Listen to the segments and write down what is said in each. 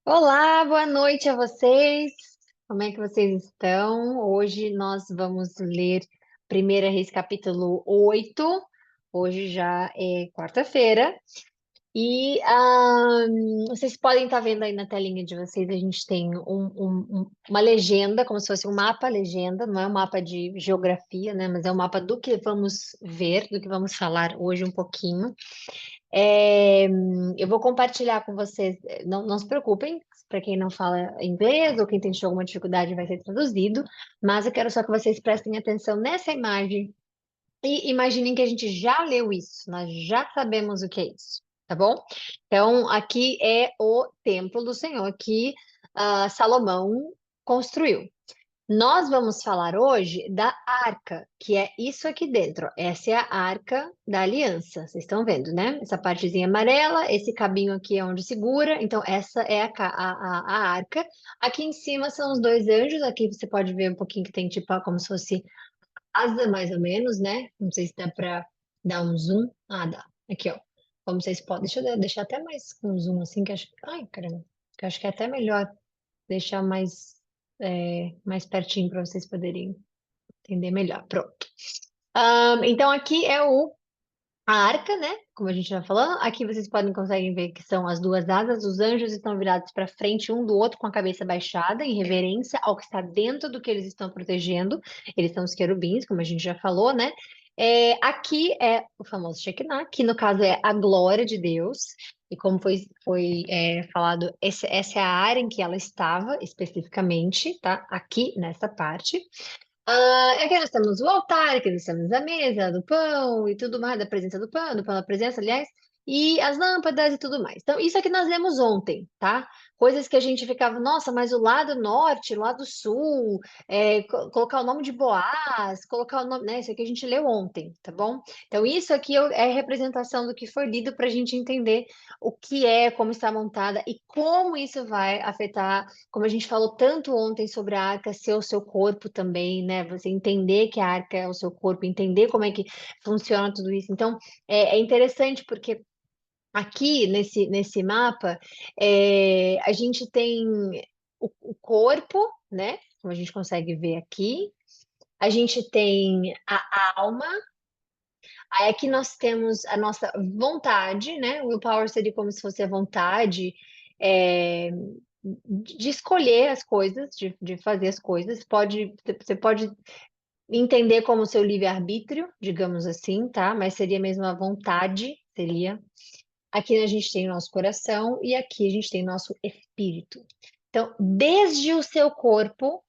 Olá, boa noite a vocês. Como é que vocês estão? Hoje nós vamos ler 1 Reis capítulo 8. Hoje já é quarta-feira. E vocês podem estar vendo aí na telinha de vocês, a gente tem uma legenda, como se fosse um mapa legenda, não é um mapa de geografia, né? Mas é um mapa do que vamos ver, do que vamos falar hoje um pouquinho. Eu vou compartilhar com vocês, não se preocupem, para quem não fala inglês ou quem tem tido alguma dificuldade vai ser traduzido, mas eu quero só que vocês prestem atenção nessa imagem e imaginem que a gente já leu isso, nós já sabemos o que é isso, tá bom? Então, aqui é o templo do Senhor que Salomão construiu. Nós vamos falar hoje da arca, que é isso aqui dentro. Essa é a arca da aliança. Vocês estão vendo, né? Essa partezinha amarela, esse cabinho aqui é onde segura. Então, essa é a arca. Aqui em cima são os dois anjos. Aqui você pode ver um pouquinho que tem tipo como se fosse asa, mais ou menos, né? Não sei se dá para dar um zoom. Ah, dá. Aqui, ó. Como vocês podem. Deixa eu deixar até mais com zoom assim, que acho. Ai, caramba. Que eu acho que é até melhor deixar mais pertinho para vocês poderem entender melhor. Pronto. Então aqui é a arca, né? Como a gente já falou. Aqui vocês conseguem ver que são as duas asas. Os anjos estão virados para frente um do outro com a cabeça baixada, em reverência ao que está dentro do que eles estão protegendo. Eles são os querubins, como a gente já falou, né? Aqui é o famoso Shekinah, que no caso é a glória de Deus. E como foi falado, essa é a área em que ela estava especificamente, tá? Aqui nessa parte. Aqui nós temos o altar, aqui nós temos a mesa do pão e tudo mais, da presença do pão da presença, aliás, e as lâmpadas e tudo mais. Então, isso aqui nós lemos ontem, tá? Coisas que a gente ficava, nossa, mas o lado norte, o lado sul, colocar o nome de Boaz, colocar o nome, né? Isso aqui a gente leu ontem, tá bom? Então, isso aqui é representação do que foi lido para a gente entender o que é, como está montada e como isso vai afetar como a gente falou tanto ontem sobre a arca ser o seu corpo também, né? Você entender que a arca é o seu corpo, entender como é que funciona tudo isso. Então, é interessante porque aqui nesse mapa, a gente tem o corpo, né? Como a gente consegue ver aqui. A gente tem a alma. Aí aqui nós temos a nossa vontade, né? O willpower seria como se fosse a vontade. é, de escolher as coisas, de fazer as coisas. Você pode entender como seu livre-arbítrio, digamos assim, tá? Mas seria mesmo a vontade, seria. Aqui a gente tem o nosso coração e aqui a gente tem nosso espírito. Então, desde o seu corpo,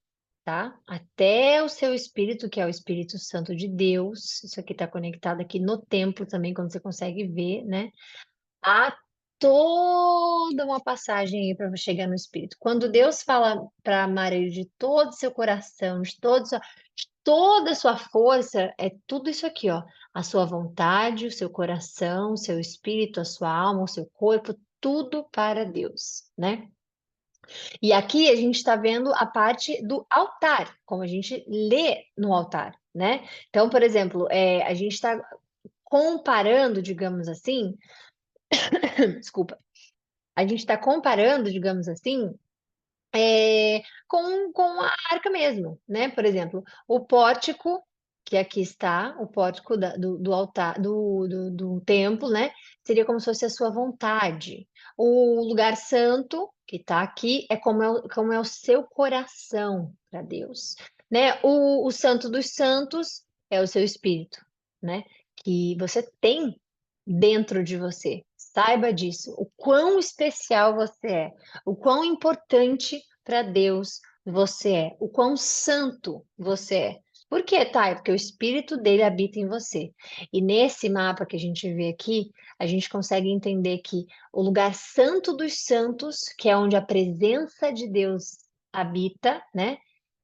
tá? Até o seu espírito, que é o Espírito Santo de Deus. Isso aqui está conectado aqui no templo também, quando você consegue ver, né? Há toda uma passagem aí para chegar no Espírito. Quando Deus fala para amar Ele de todo o seu coração, de toda a sua força, é tudo isso aqui, ó. A sua vontade, o seu coração, o seu espírito, a sua alma, o seu corpo, tudo para Deus, né? E aqui a gente está vendo a parte do altar, como a gente lê no altar, né? Então, por exemplo, a gente está comparando, digamos assim, desculpa. A gente está comparando, digamos assim, com a arca mesmo, né? Por exemplo, o pórtico, que aqui está, o pórtico do altar, do templo, né? Seria como se fosse a sua vontade. O lugar santo, que está aqui, como é o seu coração para Deus, né? O santo dos santos é o seu espírito, né? Que você tem dentro de você. Saiba disso, o quão especial você é, o quão importante para Deus você é, o quão santo você é. Por quê, Thay? Porque o Espírito dele habita em você. E nesse mapa que a gente vê aqui, a gente consegue entender que o lugar santo dos santos, que é onde a presença de Deus habita, né?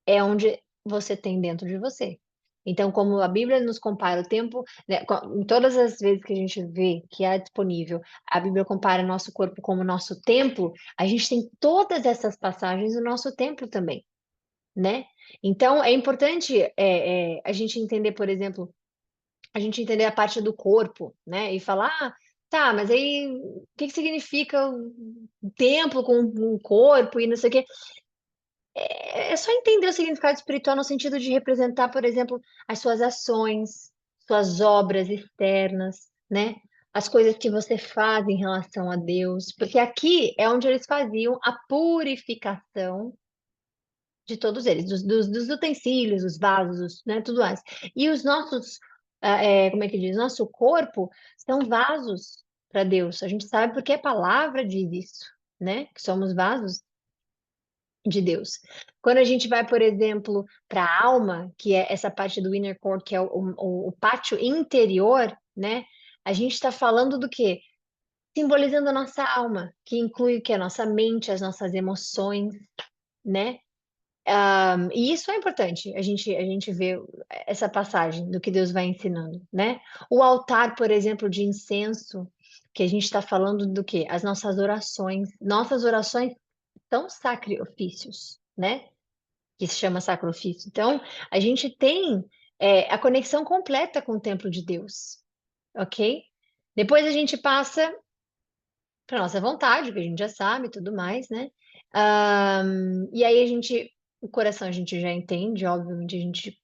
É onde você tem dentro de você. Então, como a Bíblia nos compara o tempo, né, em todas as vezes que a gente vê que é disponível, a Bíblia compara nosso corpo como nosso templo, a gente tem todas essas passagens no nosso templo também, né? Então, é importante a gente entender, por exemplo, a gente entender a parte do corpo, né? E falar, tá, mas aí o que que significa? templo com um corpo e não sei o quê. É só entender o significado espiritual no sentido de representar, por exemplo, as suas ações, suas obras externas, né? As coisas que você faz em relação a Deus, porque aqui é onde eles faziam a purificação de todos eles, dos utensílios, dos vasos, né? Tudo mais. E os nossos, como é que diz? Nosso corpo são vasos para Deus. A gente sabe porque a palavra diz isso, né? Que somos vasos de Deus. Quando a gente vai, por exemplo, para a alma, que é essa parte do inner core, que é o pátio interior, né? A gente está falando do quê? Simbolizando a nossa alma, que inclui o que? A nossa mente, as nossas emoções, né? E isso é importante, a gente vê essa passagem do que Deus vai ensinando, né? O altar, por exemplo, de incenso, que a gente está falando do quê? As nossas orações. Nossas orações são sacrifícios, né? Que se chama sacrifício. Então, a gente tem a conexão completa com o templo de Deus, ok? Depois a gente passa para nossa vontade, que a gente já sabe e tudo mais, né? E aí o coração a gente já entende, obviamente a gente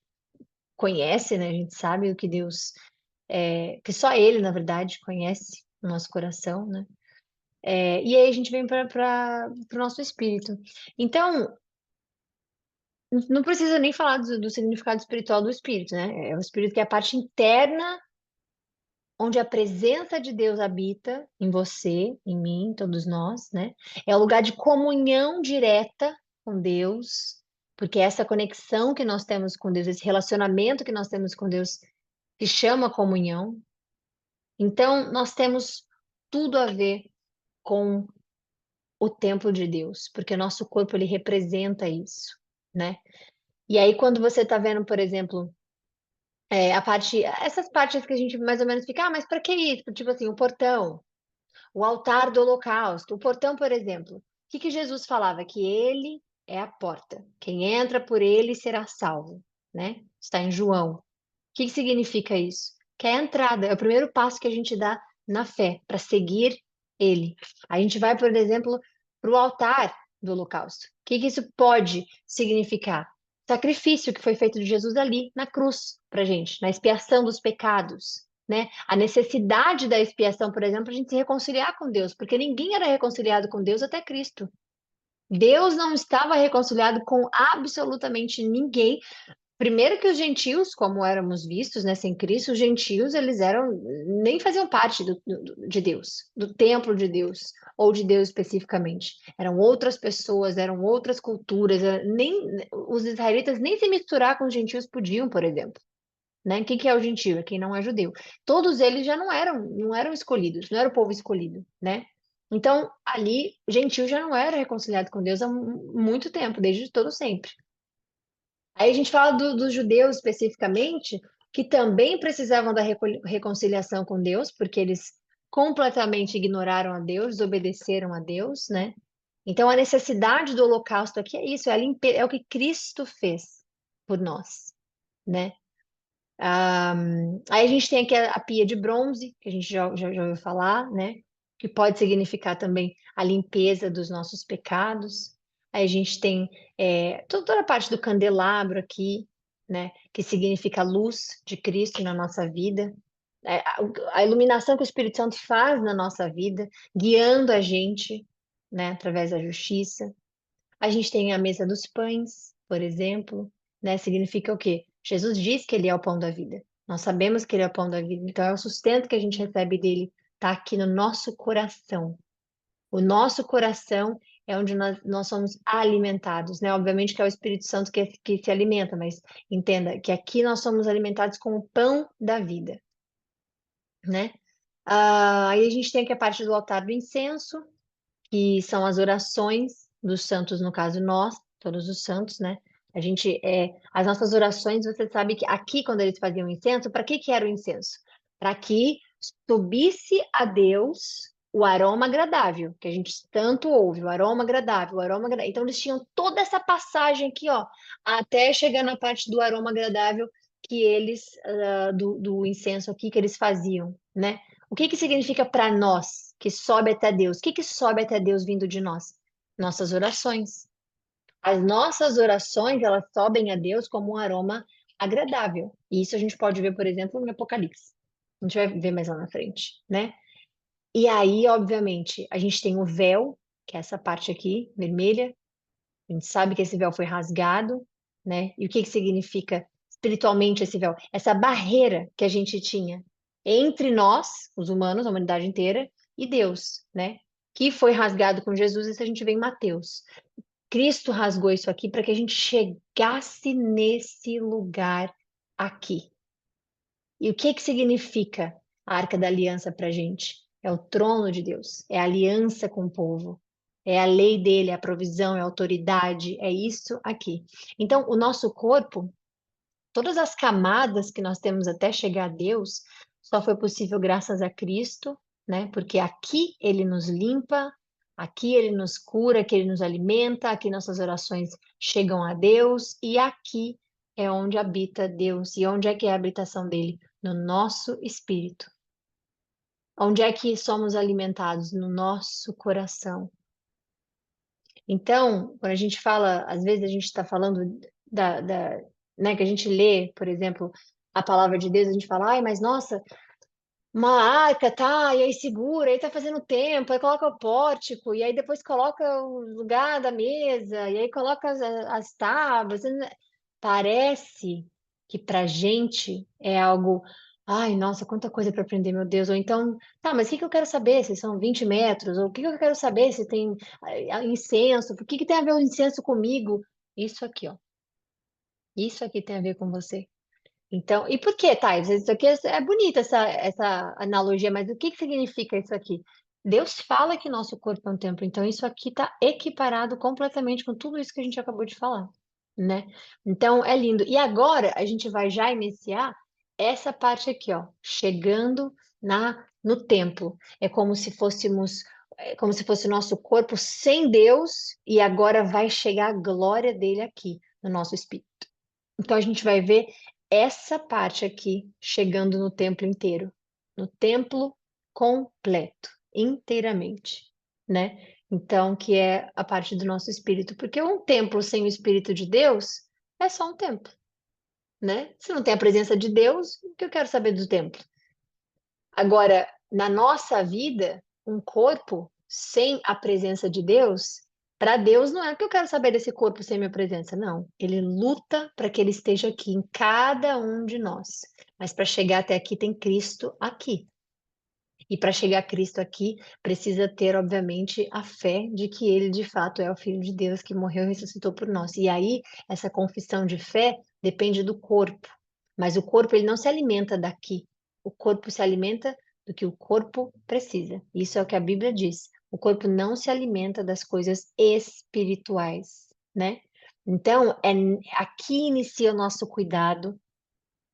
conhece, né? A gente sabe o que Deus, que só Ele, na verdade, conhece o nosso coração, né? E aí a gente vem para o nosso espírito. Então, não precisa nem falar do significado espiritual do espírito, né? É o espírito que é a parte interna, onde a presença de Deus habita em você, em mim, em todos nós, né? É o lugar de comunhão direta com Deus, porque essa conexão que nós temos com Deus, esse relacionamento que nós temos com Deus, se chama comunhão. Então, nós temos tudo a ver com o templo de Deus, porque o nosso corpo ele representa isso, né? E aí, quando você está vendo, por exemplo, essas partes que a gente mais ou menos fica, mas para que isso? Tipo assim, o portão, o altar do holocausto, o portão, por exemplo. O que que Jesus falava? Que ele é a porta. Quem entra por ele será salvo, né? Está em João. O que que significa isso? Que é a entrada, é o primeiro passo que a gente dá na fé, para seguir ele. A gente vai, por exemplo, para o altar do holocausto. O que que isso pode significar? Sacrifício que foi feito de Jesus ali na cruz para gente, na expiação dos pecados, né? A necessidade da expiação, por exemplo, a gente se reconciliar com Deus, porque ninguém era reconciliado com Deus até Cristo. Deus não estava reconciliado com absolutamente ninguém. Primeiro que os gentios, como éramos vistos, né, sem Cristo, os gentios, eles nem faziam parte de Deus, do templo de Deus, ou de Deus especificamente. Eram outras pessoas, eram outras culturas, os israelitas nem se misturar com os gentios podiam, por exemplo. Né? Quem que é o gentio? É quem não é judeu. Todos eles já não eram escolhidos, não era o povo escolhido, né? Então, ali, o gentio já não era reconciliado com Deus há muito tempo, desde todo sempre. Aí a gente fala dos judeus especificamente, que também precisavam da reconciliação com Deus, porque eles completamente ignoraram a Deus, desobedeceram a Deus, né? Então a necessidade do holocausto aqui é isso, é o que Cristo fez por nós, né? Aí a gente tem aqui a pia de bronze, que a gente já ouviu falar, né? Que pode significar também a limpeza dos nossos pecados. Aí a gente tem toda a parte do candelabro aqui, né? Que significa a luz de Cristo na nossa vida. A iluminação que o Espírito Santo faz na nossa vida, guiando a gente, né? Através da justiça. A gente tem a mesa dos pães, por exemplo, né? Significa o quê? Jesus diz que ele é o pão da vida. Nós sabemos que ele é o pão da vida, então é o sustento que a gente recebe dele, está aqui no nosso coração. O nosso coração é onde nós somos alimentados, né? Obviamente que é o Espírito Santo que se alimenta, mas entenda que aqui nós somos alimentados com o pão da vida, né? Aí a gente tem aqui a parte do altar do incenso, que são as orações dos santos, no caso nós, todos os santos, né? As nossas orações, você sabe que aqui, quando eles faziam incenso, para que era o incenso? Para que subisse a Deus o aroma agradável, que a gente tanto ouve, o aroma agradável, o aroma agradável. Então, eles tinham toda essa passagem aqui, ó, até chegar na parte do aroma agradável que do incenso aqui, que eles faziam, né? O que que significa para nós que sobe até Deus. O que que sobe até Deus vindo de nós? Nossas orações. As nossas orações, elas sobem a Deus como um aroma agradável. E isso a gente pode ver, por exemplo, no Apocalipse. A gente vai ver mais lá na frente, né? E aí, obviamente, a gente tem o véu, que é essa parte aqui, vermelha. A gente sabe que esse véu foi rasgado, né? E o que que significa espiritualmente esse véu? Essa barreira que a gente tinha entre nós, os humanos, a humanidade inteira, e Deus, né? Que foi rasgado com Jesus, isso a gente vê em Mateus. Cristo rasgou isso aqui para que a gente chegasse nesse lugar aqui. E o que que significa a Arca da Aliança para a gente? É o trono de Deus, é a aliança com o povo, é a lei dele, é a provisão, é a autoridade, é isso aqui. Então, o nosso corpo, todas as camadas que nós temos até chegar a Deus, só foi possível graças a Cristo, né? Porque aqui ele nos limpa, aqui ele nos cura, aqui ele nos alimenta, aqui nossas orações chegam a Deus, e aqui é onde habita Deus. E onde é que é a habitação dele? No nosso espírito. Onde é que somos alimentados? No nosso coração. Então, quando a gente fala, às vezes a gente está falando né, que a gente lê, por exemplo, a palavra de Deus, a gente fala, ai, mas nossa, uma arca, tá, e aí segura, aí tá fazendo tempo, aí coloca o pórtico, e aí depois coloca o lugar da mesa, e aí coloca as tábuas. Parece que pra gente é algo, ai, nossa, quanta coisa para aprender, meu Deus. Ou então, tá, mas o que que eu quero saber se são 20 metros? Ou o que que eu quero saber se tem incenso? Por que que tem a ver o incenso comigo? Isso aqui, ó. Isso aqui tem a ver com você. Então, e por que, Thais? Isso aqui é bonita essa analogia, mas o que que significa isso aqui? Deus fala que nosso corpo é um templo, então isso aqui está equiparado completamente com tudo isso que a gente acabou de falar, né? Então é lindo. E agora a gente vai já iniciar essa parte aqui, ó, chegando no templo. É como se fôssemos, é como se fosse o nosso corpo sem Deus e agora vai chegar a glória dele aqui no nosso espírito. Então a gente vai ver essa parte aqui chegando no templo inteiro, no templo completo, inteiramente, né? Então, que é a parte do nosso espírito, porque um templo sem o espírito de Deus é só um templo, né? Se não tem a presença de Deus, o que eu quero saber do templo? Agora, na nossa vida, um corpo sem a presença de Deus, para Deus não é que eu quero saber desse corpo sem minha presença, não. Ele luta para que ele esteja aqui em cada um de nós. Mas para chegar até aqui tem Cristo aqui. E para chegar a Cristo aqui, precisa ter, obviamente, a fé de que ele de fato é o Filho de Deus que morreu e ressuscitou por nós. E aí, essa confissão de fé depende do corpo. Mas o corpo ele não se alimenta daqui. O corpo se alimenta do que o corpo precisa. Isso é o que a Bíblia diz. O corpo não se alimenta das coisas espirituais, né? Então, aqui inicia o nosso cuidado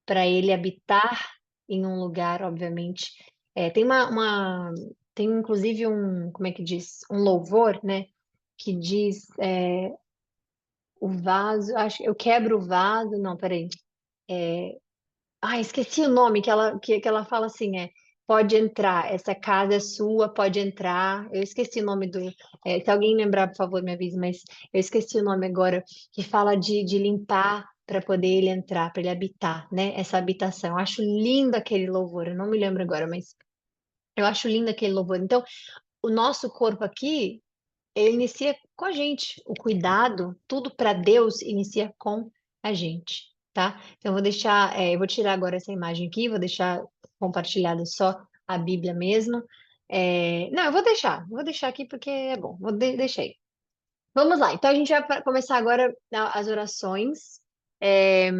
para ele habitar em um lugar, obviamente. Tem tem inclusive como é que diz? Um louvor, né? Que diz o vaso, acho, eu quebro o vaso, não, peraí. Esqueci o nome que ela fala assim, pode entrar, essa casa é sua, pode entrar. Eu esqueci o nome se alguém lembrar, por favor, me avise, mas eu esqueci o nome agora, que fala de limpar para poder ele entrar, para ele habitar, né? Essa habitação. Eu acho lindo aquele louvor, eu não me lembro agora, mas eu acho lindo aquele louvor. Então, o nosso corpo aqui, ele inicia com a gente. O cuidado, tudo para Deus inicia com a gente, tá? Então, eu vou deixar, eu vou tirar agora essa imagem aqui, vou deixar compartilhada só a Bíblia mesmo. Não, eu vou deixar aqui porque é bom, deixei. Vamos lá, então a gente vai começar agora as orações. É,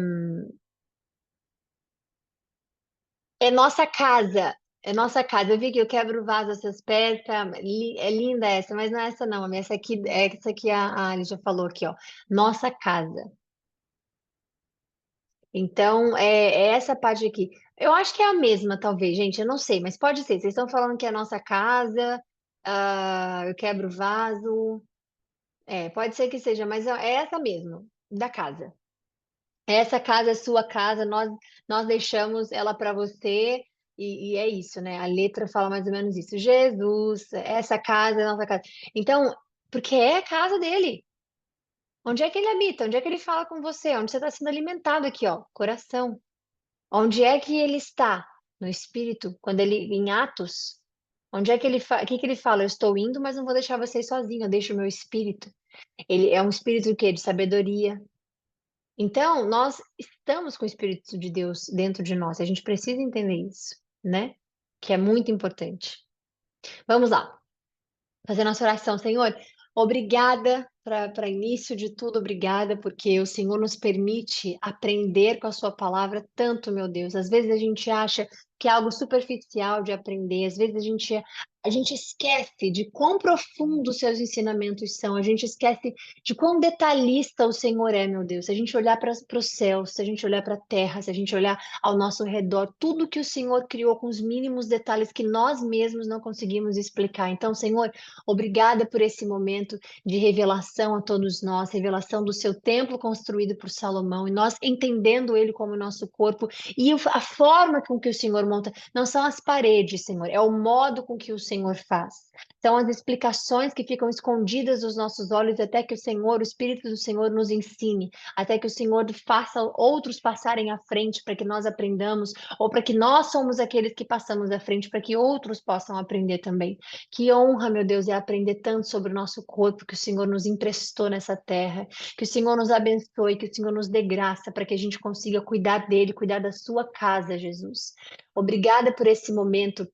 é nossa casa. É nossa casa. Eu vi que eu quebro o vaso a seus pés. Tá? É linda essa, mas não é essa não. Essa aqui a Ali já falou aqui, ó. Nossa casa. Então, é essa parte aqui. Eu acho que é a mesma, talvez, gente. Eu não sei, mas pode ser. Vocês estão falando que é a nossa casa. Eu quebro o vaso. Pode ser que seja, mas é essa mesmo, da casa. Essa casa é sua casa, nós deixamos ela para você e é isso, né? A letra fala mais ou menos isso. Jesus, essa casa é a nossa casa. Então, porque é a casa dele. Onde é que ele habita? Onde é que ele fala com você? Onde você está sendo alimentado aqui, ó? Coração. Onde é que ele está? No espírito. Quando ele, em Atos, onde é que ele, o que que ele fala? Eu estou indo, mas não vou deixar vocês sozinhos, eu deixo o meu espírito. Ele é um espírito o quê? De sabedoria. Então, nós estamos com o Espírito de Deus dentro de nós. A gente precisa entender isso, né? Que é muito importante. Vamos lá, fazer nossa oração, Senhor. Obrigada para início de tudo, obrigada, porque o Senhor nos permite aprender com a Sua palavra tanto, meu Deus. Às vezes a gente acha que é algo superficial de aprender, às vezes a gente esquece de quão profundos seus ensinamentos são, a gente esquece de quão detalhista o Senhor é, meu Deus. Se a gente olhar para os céus, se a gente olhar para a terra, se a gente olhar ao nosso redor, tudo que o Senhor criou com os mínimos detalhes que nós mesmos não conseguimos explicar. Então, Senhor, obrigada por esse momento de revelação a todos nós, revelação do seu templo construído por Salomão, e nós entendendo ele como nosso corpo, e a forma com que o Senhor monta, não são as paredes, Senhor, é o modo com que o Senhor faz. São as explicações que ficam escondidas dos nossos olhos até que o Senhor, o Espírito do Senhor nos ensine, até que o Senhor faça outros passarem à frente para que nós aprendamos, ou para que nós somos aqueles que passamos à frente para que outros possam aprender também. Que honra, meu Deus, é aprender tanto sobre o nosso corpo que o Senhor nos emprestou nessa terra. Que o Senhor nos abençoe, que o Senhor nos dê graça para que a gente consiga cuidar dele, cuidar da sua casa, Jesus. Obrigada por esse momento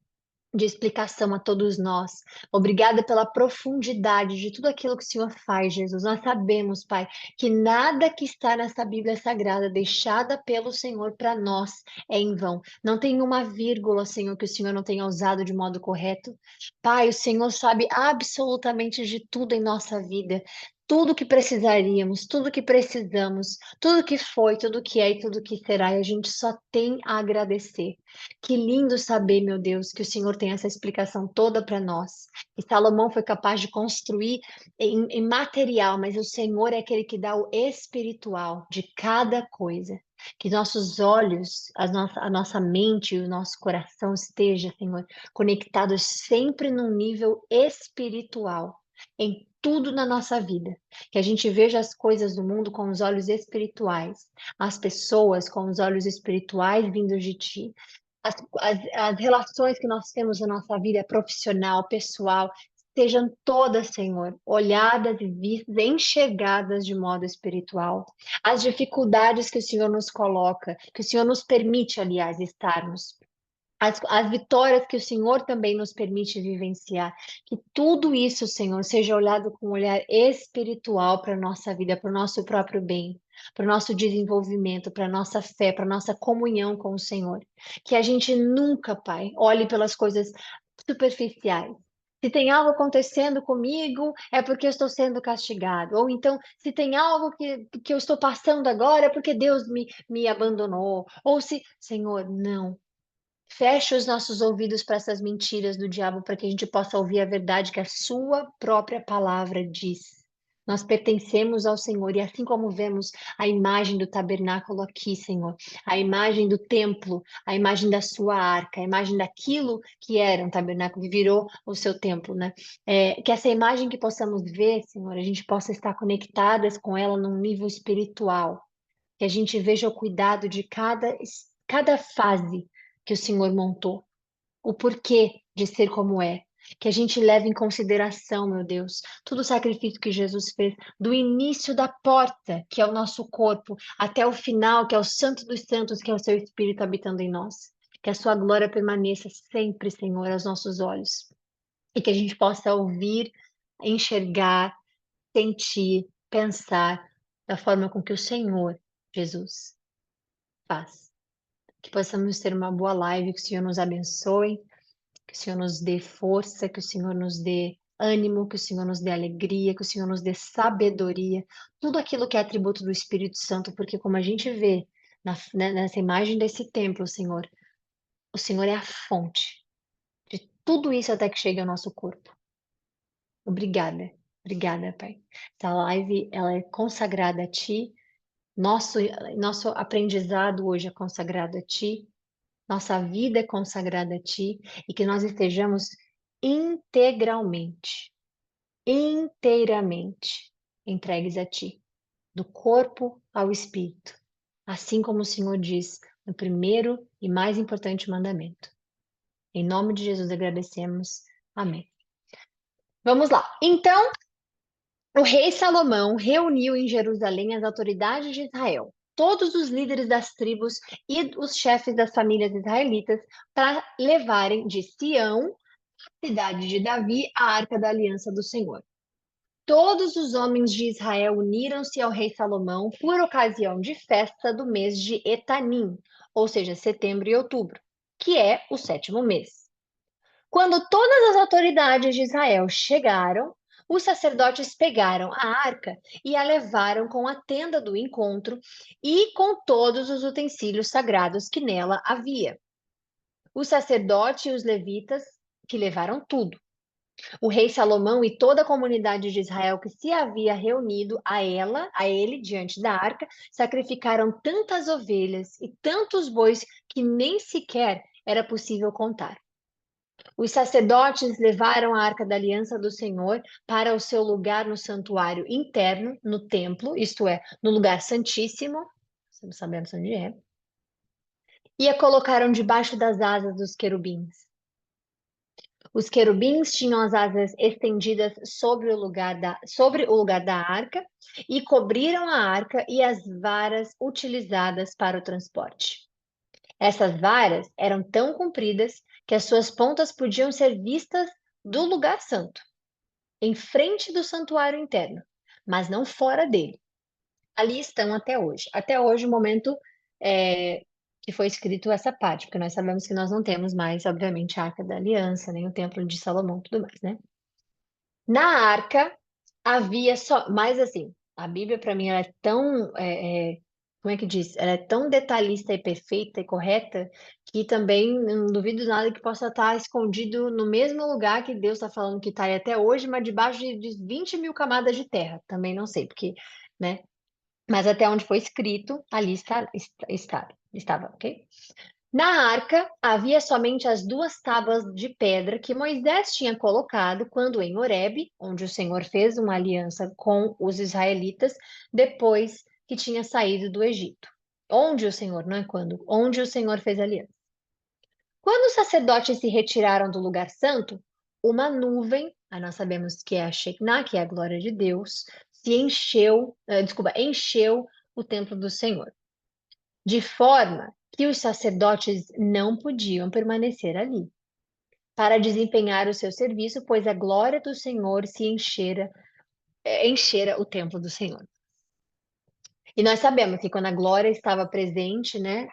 de explicação a todos nós. Obrigada pela profundidade de tudo aquilo que o Senhor faz, Jesus. Nós sabemos, Pai, que nada que está nessa Bíblia Sagrada, deixada pelo Senhor para nós, é em vão. Não tem uma vírgula, Senhor, que o Senhor não tenha usado de modo correto. Pai, o Senhor sabe absolutamente de tudo em nossa vida. Tudo que precisaríamos, tudo que precisamos, tudo que foi, tudo que é e tudo que será, e a gente só tem a agradecer. Que lindo saber, meu Deus, que o Senhor tem essa explicação toda para nós. E Salomão foi capaz de construir em material, mas o Senhor é aquele que dá o espiritual de cada coisa. Que nossos olhos, a nossa mente e o nosso coração esteja, Senhor, conectados sempre num nível espiritual, em tudo na nossa vida. Que a gente veja as coisas do mundo com os olhos espirituais, as pessoas com os olhos espirituais vindos de Ti, as relações que nós temos na nossa vida profissional, pessoal, sejam todas, Senhor, olhadas e vistas, enxergadas de modo espiritual. As dificuldades que o Senhor nos coloca, que o Senhor nos permite, aliás, estarmos. As vitórias que o Senhor também nos permite vivenciar, que tudo isso, Senhor, seja olhado com um olhar espiritual para a nossa vida, para o nosso próprio bem, para o nosso desenvolvimento, para a nossa fé, para a nossa comunhão com o Senhor. Que a gente nunca, Pai, olhe pelas coisas superficiais. Se tem algo acontecendo comigo, é porque eu estou sendo castigado. Ou então, se tem algo que eu estou passando agora, é porque Deus me abandonou. Ou se, Senhor, não. Feche os nossos ouvidos para essas mentiras do diabo, para que a gente possa ouvir a verdade que a sua própria palavra diz. Nós pertencemos ao Senhor, e assim como vemos a imagem do tabernáculo aqui, Senhor, a imagem do templo, a imagem da sua arca, a imagem daquilo que era um tabernáculo, que virou o seu templo, né? Que essa imagem que possamos ver, Senhor, a gente possa estar conectadas com ela num nível espiritual, que a gente veja o cuidado de cada fase que o Senhor montou, o porquê de ser como é, que a gente leve em consideração, meu Deus, todo o sacrifício que Jesus fez, do início da porta, que é o nosso corpo, até o final, que é o Santo dos Santos, que é o seu Espírito habitando em nós. Que a sua glória permaneça sempre, Senhor, aos nossos olhos. E que a gente possa ouvir, enxergar, sentir, pensar da forma com que o Senhor, Jesus, faz. Que possamos ter uma boa live, que o Senhor nos abençoe, que o Senhor nos dê força, que o Senhor nos dê ânimo, que o Senhor nos dê alegria, que o Senhor nos dê sabedoria, tudo aquilo que é atributo do Espírito Santo, porque como a gente vê nessa imagem desse templo, Senhor, o Senhor é a fonte de tudo isso até que chegue ao nosso corpo. Obrigada, obrigada, Pai. Essa live, ela é consagrada a Ti, nosso aprendizado hoje é consagrado a Ti, nossa vida é consagrada a Ti e que nós estejamos integralmente, inteiramente entregues a Ti, do corpo ao espírito, assim como o Senhor diz no primeiro e mais importante mandamento. Em nome de Jesus agradecemos. Amém. Vamos lá. Então, o rei Salomão reuniu em Jerusalém as autoridades de Israel, todos os líderes das tribos e os chefes das famílias israelitas, para levarem de Sião, cidade de Davi, a arca da aliança do Senhor. Todos os homens de Israel uniram-se ao rei Salomão por ocasião de festa do mês de Etanim, ou seja, setembro e outubro, que é o 7º mês. Quando todas as autoridades de Israel chegaram, os sacerdotes pegaram a arca e a levaram com a tenda do encontro e com todos os utensílios sagrados que nela havia. O sacerdote e os levitas que levaram tudo. O rei Salomão e toda a comunidade de Israel que se havia reunido a ele diante da arca, sacrificaram tantas ovelhas e tantos bois que nem sequer era possível contar. Os sacerdotes levaram a arca da aliança do Senhor para o seu lugar no santuário interno, no templo, isto é, no lugar santíssimo, não sabemos onde é, e a colocaram debaixo das asas dos querubins. Os querubins tinham as asas estendidas sobre o lugar da arca e cobriram a arca e as varas utilizadas para o transporte. Essas varas eram tão compridas que as suas pontas podiam ser vistas do lugar santo, em frente do santuário interno, mas não fora dele. Ali estão até hoje. Até hoje, o momento que foi escrito essa parte, porque nós sabemos que nós não temos mais, obviamente, a Arca da Aliança, nem o Templo de Salomão, tudo mais, né? Na arca havia só, mas assim, a Bíblia para mim ela é tão, como é que diz? Ela é tão detalhista e perfeita e correta que também não duvido nada que possa estar escondido no mesmo lugar que Deus está falando que está aí até hoje, mas debaixo de 20 mil camadas de terra. Também não sei, porque, né? Mas até onde foi escrito, ali estava, ok? Na arca havia somente as 2 tábuas de pedra que Moisés tinha colocado quando em Horebe, onde o Senhor fez uma aliança com os israelitas depois que tinha saído do Egito. Onde o Senhor, não é quando, onde o Senhor fez aliança. Quando os sacerdotes se retiraram do lugar santo, uma nuvem, nós sabemos que é a Shekinah, que é a glória de Deus, encheu o templo do Senhor de forma que os sacerdotes não podiam permanecer ali para desempenhar o seu serviço, pois a glória do Senhor se enchera o templo do Senhor. E nós sabemos que quando a glória estava presente, né?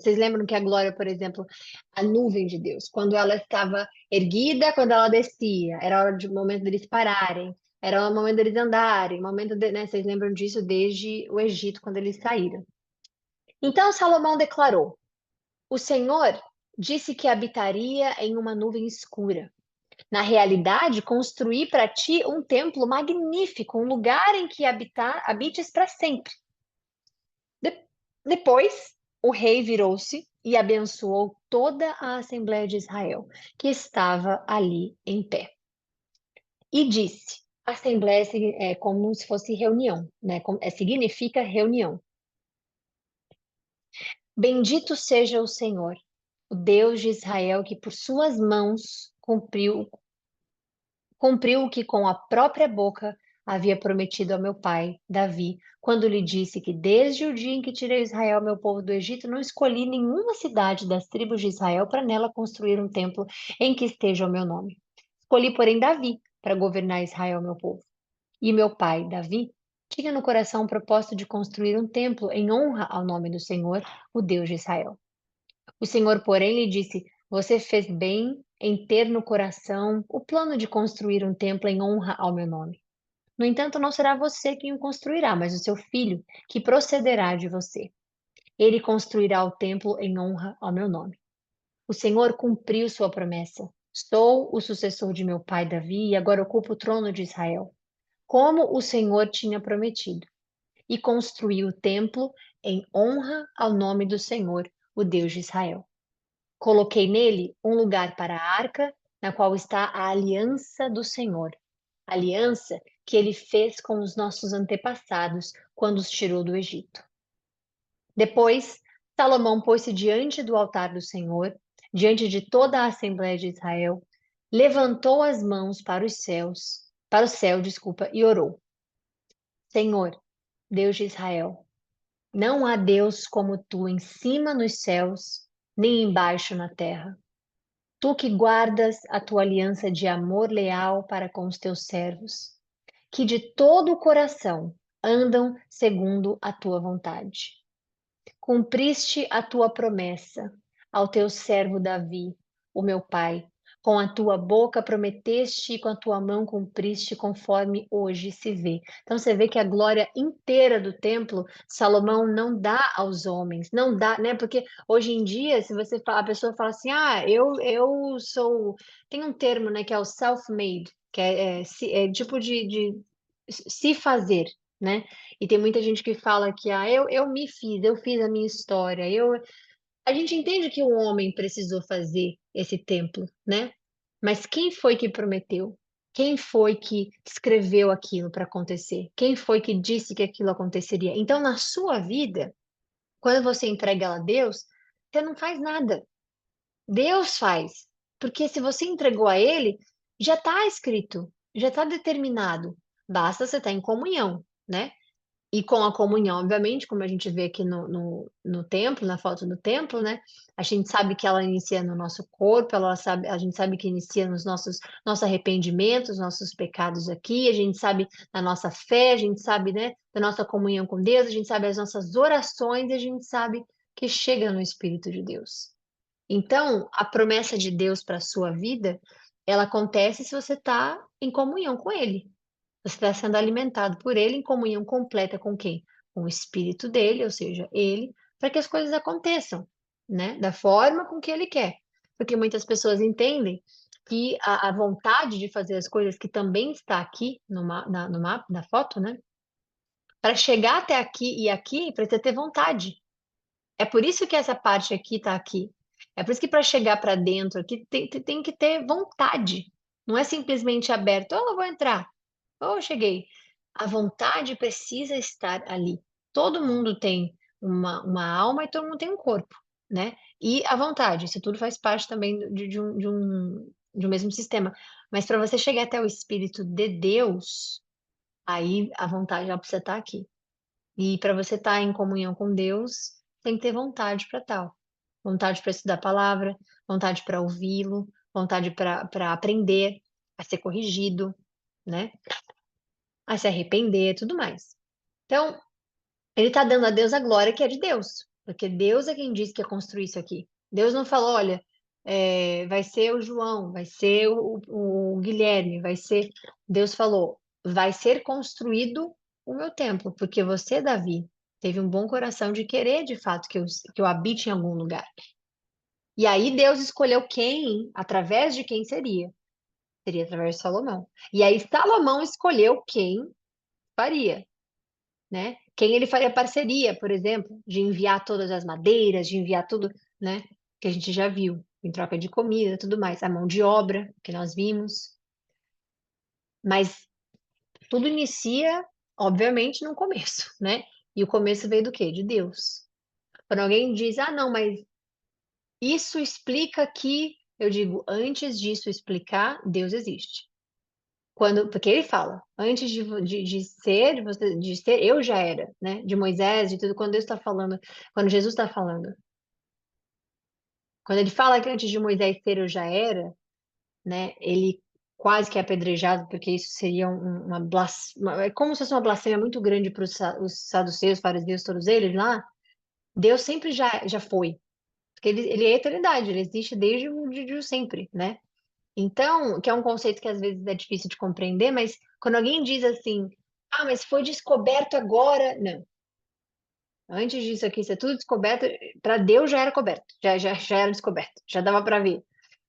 Vocês lembram que a glória, por exemplo, a nuvem de Deus, quando ela estava erguida, quando ela descia, era hora de momento deles pararem, era o momento deles andarem, né? Vocês lembram disso desde o Egito, quando eles saíram. Então Salomão declarou: o Senhor disse que habitaria em uma nuvem escura. Na realidade, construí para ti um templo magnífico, um lugar em que habites para sempre. Depois, o rei virou-se e abençoou toda a Assembleia de Israel, que estava ali em pé. E disse: Assembleia é como se fosse reunião, né? Significa reunião. Bendito seja o Senhor, o Deus de Israel, que por suas mãos cumpriu o que com a própria boca havia prometido ao meu pai, Davi, quando lhe disse que desde o dia em que tirei Israel, meu povo do Egito, não escolhi nenhuma cidade das tribos de Israel para nela construir um templo em que esteja o meu nome. Escolhi, porém, Davi para governar Israel, meu povo. E meu pai, Davi, tinha no coração o propósito de construir um templo em honra ao nome do Senhor, o Deus de Israel. O Senhor, porém, lhe disse: Você fez bem em ter no coração o plano de construir um templo em honra ao meu nome. No entanto, não será você quem o construirá, mas o seu filho, que procederá de você. Ele construirá o templo em honra ao meu nome. O Senhor cumpriu sua promessa. Sou o sucessor de meu pai Davi e agora ocupo o trono de Israel, como o Senhor tinha prometido, e construí o templo em honra ao nome do Senhor, o Deus de Israel. Coloquei nele um lugar para a arca, na qual está a aliança do Senhor. Aliança que ele fez com os nossos antepassados quando os tirou do Egito. Depois, Salomão pôs-se diante do altar do Senhor, diante de toda a Assembleia de Israel, levantou as mãos para o céu, desculpa, e orou. Senhor, Deus de Israel, não há Deus como tu em cima nos céus, nem embaixo na terra. Tu que guardas a tua aliança de amor leal para com os teus servos, que de todo o coração andam segundo a tua vontade. Cumpriste a tua promessa ao teu servo Davi, o meu pai. Com a tua boca prometeste e com a tua mão cumpriste, conforme hoje se vê. Então você vê que a glória inteira do templo, Salomão não dá aos homens, não dá, né? Porque hoje em dia, se você fala, a pessoa fala assim, eu sou, tem um termo, né, que é o self-made, que é tipo de se fazer, né? E tem muita gente que fala que eu me fiz, eu fiz a minha história. A gente entende que o homem precisou fazer esse templo, né? Mas quem foi que prometeu? Quem foi que escreveu aquilo para acontecer? Quem foi que disse que aquilo aconteceria? Então, na sua vida, quando você entrega ela a Deus, você não faz nada. Deus faz. Porque se você entregou a Ele, já está escrito, já está determinado. Basta você estar em comunhão, né? E com a comunhão, obviamente, como a gente vê aqui no templo, na foto do templo, né? A gente sabe que ela inicia no nosso corpo, a gente sabe que inicia nos nosso arrependimento, os nossos pecados aqui, a gente sabe da nossa fé, a gente sabe, né, da nossa comunhão com Deus, a gente sabe as nossas orações, e a gente sabe que chega no Espírito de Deus. Então, a promessa de Deus para a sua vida, ela acontece se você está em comunhão com Ele. Você está sendo alimentado por ele em comunhão completa com quem? Com o espírito dele, ou seja, ele, para que as coisas aconteçam, né? Da forma com que ele quer. Porque muitas pessoas entendem que a vontade de fazer as coisas, que também está aqui no mapa, na foto, né? Para chegar até aqui e aqui, precisa ter vontade. É por isso que essa parte aqui está aqui. É por isso que para chegar para dentro aqui tem que ter vontade. Não é simplesmente aberto, oh, eu vou entrar. Oh, cheguei. A vontade precisa estar ali. Todo mundo tem uma alma e todo mundo tem um corpo, né? E a vontade, isso tudo faz parte também de um mesmo sistema. Mas para você chegar até o Espírito de Deus, aí a vontade ela precisa estar aqui. E para você estar em comunhão com Deus, tem que ter vontade para tal. Vontade para estudar a palavra, vontade para ouvi-lo, vontade para aprender, a ser corrigido, né? A se arrepender, tudo mais. Então, ele está dando a Deus a glória que é de Deus, porque Deus é quem disse que ia construir isso aqui. Deus não falou, olha, vai ser o João, vai ser o Guilherme, vai ser. Deus falou, vai ser construído o meu templo, porque você, Davi, teve um bom coração de querer, de fato, que eu habite em algum lugar. E aí Deus escolheu quem, através de quem seria. Seria através de Salomão. E aí Salomão escolheu quem faria, né? Quem ele faria parceria, por exemplo, de enviar todas as madeiras, de enviar tudo, né? Que a gente já viu, em troca de comida, tudo mais, a mão de obra que nós vimos. Mas tudo inicia, obviamente, no começo, né? E o começo veio do quê? De Deus. Quando alguém diz, ah, não, mas isso explica que, eu digo, antes disso explicar, Deus existe. Porque ele fala, antes de ser, eu já era, né? De Moisés, de tudo, quando Deus está falando, quando Jesus está falando. Quando ele fala que antes de Moisés ser, eu já era, né? Ele quase que é apedrejado, porque isso seria uma blasfêmia, é como se fosse uma blasfêmia muito grande para os saduceus, fariseus, todos eles lá. Deus sempre já foi, porque ele é a eternidade, ele existe desde de sempre, né? Então, que é um conceito que às vezes é difícil de compreender, mas quando alguém diz assim, ah, mas foi descoberto agora. Não. Antes disso aqui ser tudo descoberto, para Deus já era coberto, já era descoberto, já dava para ver.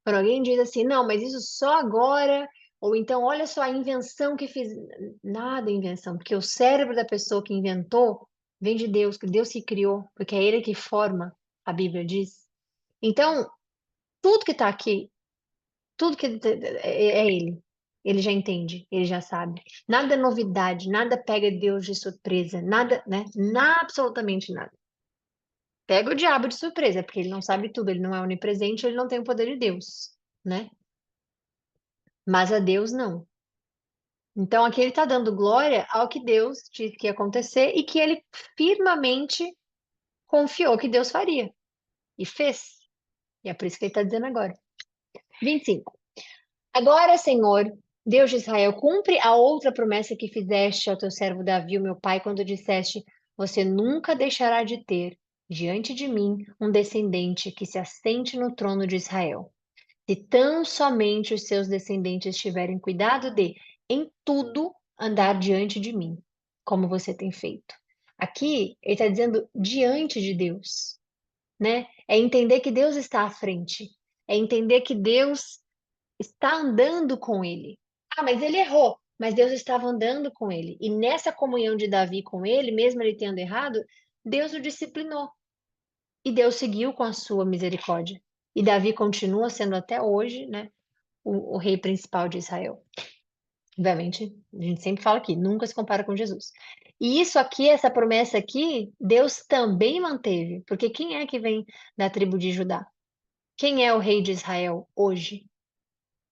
Quando alguém diz assim, não, mas isso só agora, ou então olha só a invenção que fiz. Nada é invenção, porque o cérebro da pessoa que inventou vem de Deus, que Deus que criou, porque é Ele que forma, a Bíblia diz. Então, tudo que está aqui, tudo que é ele. Ele já entende, ele já sabe. Nada é novidade, nada pega Deus de surpresa, nada, né? Absolutamente nada. Pega o diabo de surpresa, porque ele não sabe tudo, ele não é onipresente, ele não tem o poder de Deus, né? Mas a Deus não. Então aqui ele está dando glória ao que Deus disse que ia acontecer e que ele firmemente confiou que Deus faria. E fez. E é por isso que ele está dizendo agora. 25. Agora, Senhor, Deus de Israel, cumpre a outra promessa que fizeste ao teu servo Davi, o meu pai, quando disseste: Você nunca deixará de ter, diante de mim, um descendente que se assente no trono de Israel. Se tão somente os seus descendentes tiverem cuidado de, em tudo, andar diante de mim, como você tem feito. Aqui, ele está dizendo diante de Deus, né? É entender que Deus está à frente. É entender que Deus está andando com ele. Ah, mas ele errou. Mas Deus estava andando com ele. E nessa comunhão de Davi com ele, mesmo ele tendo errado, Deus o disciplinou. E Deus seguiu com a sua misericórdia. E Davi continua sendo até hoje, né, o rei principal de Israel. Obviamente, a gente sempre fala aqui, nunca se compara com Jesus. E isso aqui, essa promessa aqui, Deus também manteve. Porque quem é que vem da tribo de Judá? Quem é o rei de Israel hoje?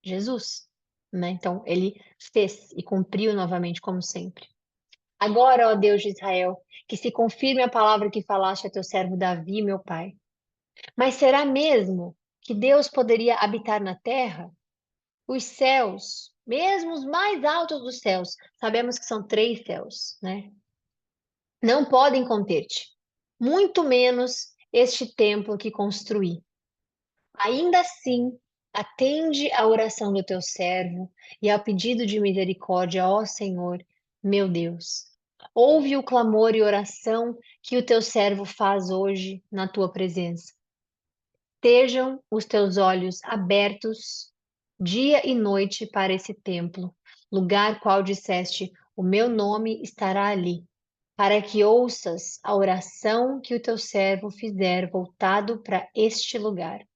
Jesus, né? Então, ele fez e cumpriu novamente, como sempre. Agora, ó Deus de Israel, que se confirme a palavra que falaste a teu servo Davi, meu pai. Mas será mesmo que Deus poderia habitar na terra? Os céus, mesmo os mais altos dos céus, sabemos que são 3 céus, né? Não podem conter-te, muito menos este templo que construí. Ainda assim, atende à oração do teu servo e ao pedido de misericórdia, ó Senhor, meu Deus. Ouve o clamor e oração que o teu servo faz hoje na tua presença. Estejam os teus olhos abertos dia e noite para esse templo, lugar qual disseste: o meu nome estará ali, para que ouças a oração que o teu servo fizer voltado para este lugar.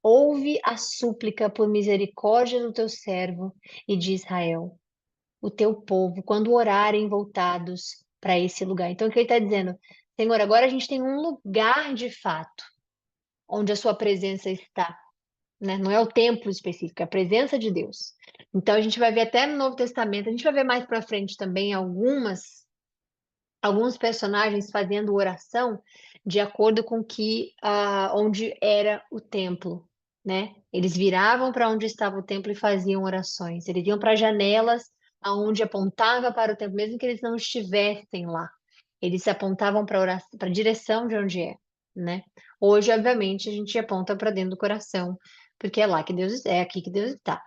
Ouve a súplica por misericórdia do teu servo e de Israel, o teu povo, quando orarem voltados para esse lugar. Então, o que ele está dizendo? Senhor, agora a gente tem um lugar de fato, onde a sua presença está, né? Não é o templo específico, é a presença de Deus. Então, a gente vai ver até no Novo Testamento, a gente vai ver mais para frente também alguns personagens fazendo oração de acordo com onde era o templo, né? Eles viravam para onde estava o templo e faziam orações. Eles iam para janelas aonde apontava para o templo, mesmo que eles não estivessem lá. Eles apontavam para a direção de onde é, né? Hoje, obviamente, a gente aponta para dentro do coração, porque é lá que Deus é, aqui que Deus está.